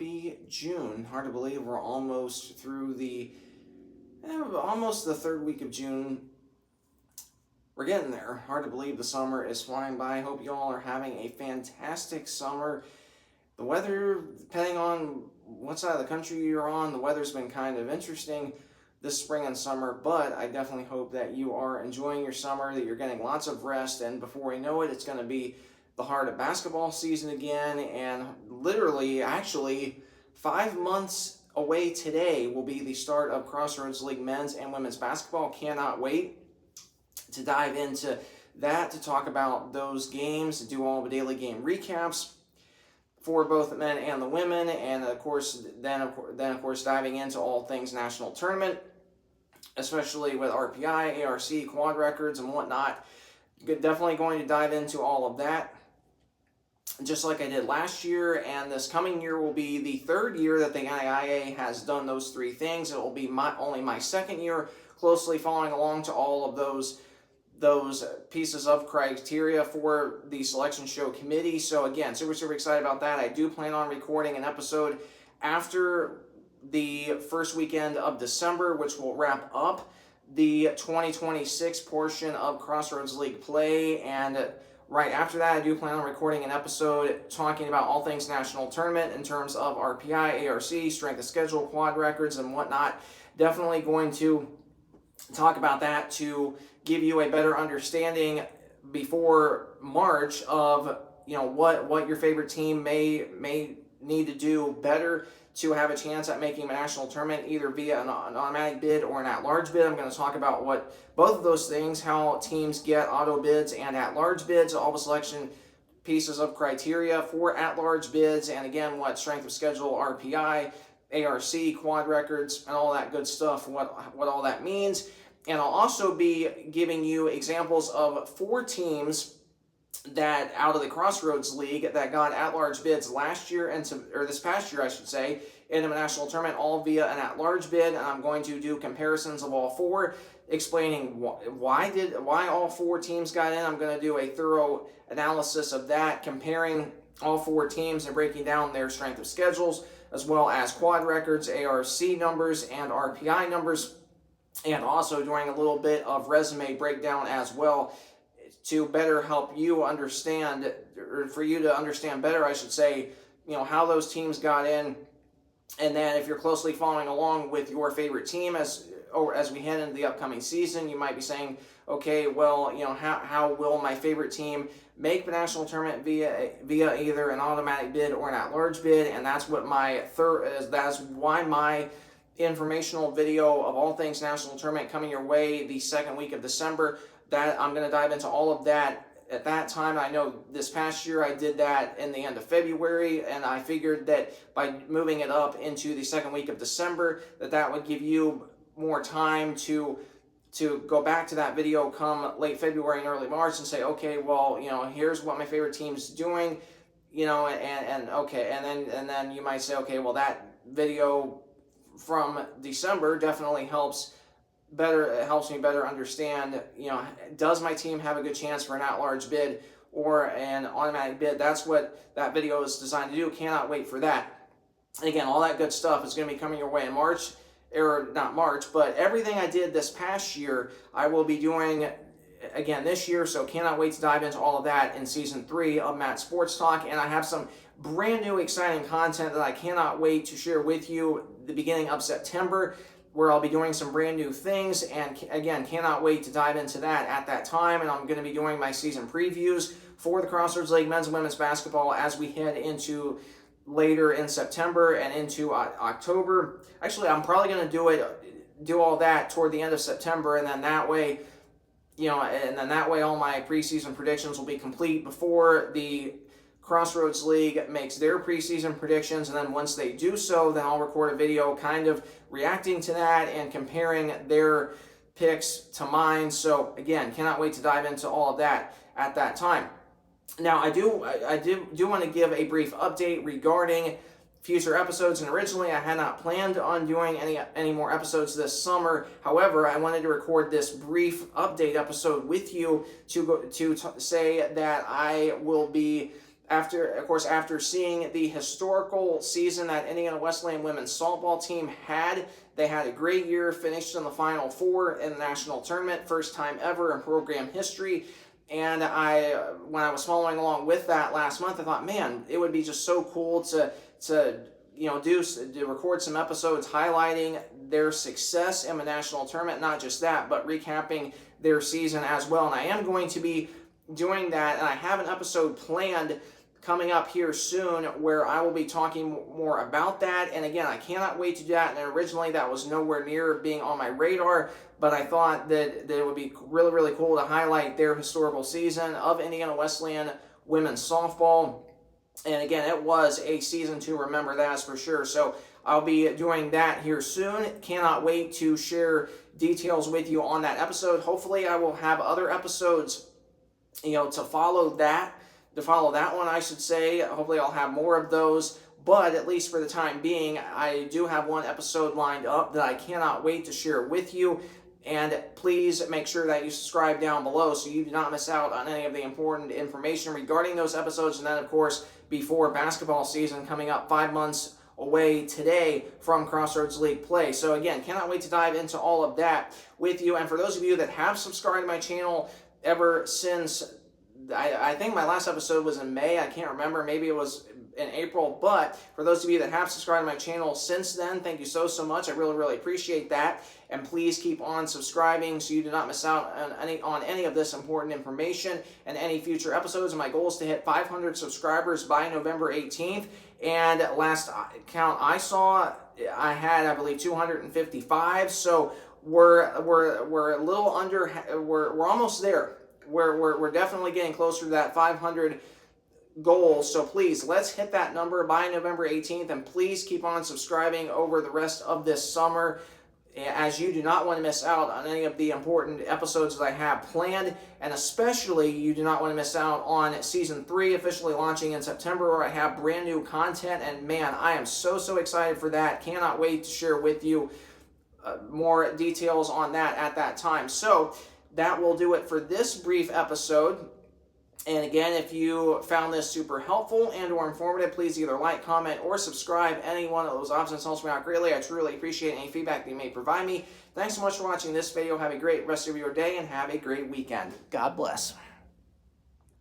happy June. Hard to believe we're almost through almost the third week of June. We're getting there. Hard to believe the summer is flying by. Hope you all are having a fantastic summer. The weather, depending on what side of the country you're on, the weather's been kind of interesting this spring and summer, but I definitely hope that you are enjoying your summer, that you're getting lots of rest, and before we know it, it's going to be the heart of basketball season again, and literally, actually, 5 months away today will be the start of Crossroads League men's and women's basketball. Cannot wait to dive into that, to talk about those games, to do all the daily game recaps for both the men and the women, and of course, then diving into all things national tournament, especially with RPI, ARC, quad records, and whatnot. Definitely going to dive into all of that, just like I did last year, and this coming year will be the third year that the NAIA has done those three things. It will be only my second year closely following along to all of those pieces of criteria for the selection show committee. So again, super excited about that. I do plan on recording an episode after the first weekend of December, which will wrap up the 2026 portion of Crossroads League play, and right after that, I do plan on recording an episode talking about all things national tournament in terms of RPI, ARC, strength of schedule, quad records, and whatnot. Definitely going to talk about that to give you a better understanding before March of what your favorite team may need to do better to have a chance at making a national tournament, either via an automatic bid or an at-large bid. I'm going to talk about what both of those things, how teams get auto bids and at-large bids, all the selection pieces of criteria for at-large bids, and again, what strength of schedule, RPI, ARC, quad records, and all that good stuff, what all that means. And I'll also be giving you examples of 4 teams that out of the Crossroads League that got at-large bids last year, or this past year I should say, into a national tournament, all via an at-large bid. And I'm going to do comparisons of all 4, explaining why all 4 teams got in. I'm going to do a thorough analysis of that, comparing all 4 teams and breaking down their strength of schedules, as well as quad records, ARC numbers, and RPI numbers, and also doing a little bit of resume breakdown as well, to better help you understand, or for you to understand better, I should say, how those teams got in. And then if you're closely following along with your favorite team as we head into the upcoming season, you might be saying, okay, well, how will my favorite team make the national tournament via either an automatic bid or an at-large bid? And that's what that's why my informational video of all things national tournament coming your way the second week of December, that I'm going to dive into all of that at that time. I know this past year I did that in the end of February, and I figured that by moving it up into the second week of December, that would give you more time to go back to that video come late February and early March and say, okay, well, here's what my favorite team's doing, and then you might say, okay, well, that video from December definitely helps me better understand, does my team have a good chance for an at-large bid or an automatic bid? That's what that video is designed to do. Cannot wait for that. And again, all that good stuff is going to be coming your way in March, or not March, but everything I did this past year, I will be doing again this year, so cannot wait to dive into all of that in Season 3 of Matt Sports Talk. And I have some brand new exciting content that I cannot wait to share with you the beginning of September, where I'll be doing some brand new things, and again, cannot wait to dive into that at that time. And I'm going to be doing my season previews for the Crossroads League men's and women's basketball as we head into later in September and into October. Actually, I'm probably going to do all that toward the end of September, and then that way, all my preseason predictions will be complete before the Crossroads League makes their preseason predictions, and then once they do so, then I'll record a video kind of reacting to that and comparing their picks to mine. So again, cannot wait to dive into all of that at that time. Now, I do want to give a brief update regarding future episodes, and originally I had not planned on doing any more episodes this summer. However, I wanted to record this brief update episode with you to say that I will be after seeing the historical season that Indiana Wesleyan women's softball team had. They had a great year, finished in the Final Four in the national tournament, first time ever in program history. And when I was following along with that last month, I thought, man, it would be just so cool to record some episodes highlighting their success in the national tournament. Not just that, but recapping their season as well. And I am going to be doing that, and I have an episode planned coming up here soon where I will be talking more about that. And again, I cannot wait to do that. And originally that was nowhere near being on my radar, but I thought that it would be really, really cool to highlight their historical season of Indiana Wesleyan women's softball. And again, it was a season to remember, that's for sure. So I'll be doing that here soon. Cannot wait to share details with you on that episode. Hopefully I will have other episodes, to follow that one, I should say. Hopefully I'll have more of those, but at least for the time being, I do have one episode lined up that I cannot wait to share with you. And please make sure that you subscribe down below so you do not miss out on any of the important information regarding those episodes. And then, of course, before basketball season coming up 5 months away today from Crossroads League play. So again, cannot wait to dive into all of that with you. And for those of you that have subscribed to my channel ever since, I think my last episode was in May. I can't remember. Maybe it was in April. But for those of you that have subscribed to my channel since then, thank you so much. I really, really appreciate that. And please keep on subscribing so you do not miss out on any of this important information and any future episodes. And my goal is to hit 500 subscribers by November 18th. And last count I saw, I had, I believe, 255. So we're a little under. We're almost there. We're definitely getting closer to that 500 goal. So please, let's hit that number by November 18th, and please keep on subscribing over the rest of this summer, as you do not want to miss out on any of the important episodes that I have planned, and especially you do not want to miss out on Season 3 officially launching in September, where I have brand new content, and man, I am so excited for that. Cannot wait to share with you more details on that at that time. So that will do it for this brief episode. And again, if you found this super helpful and or informative, please either like, comment, or subscribe. Any one of those options helps me out greatly. I truly appreciate any feedback that you may provide me. Thanks so much for watching this video. Have a great rest of your day and have a great weekend. God bless.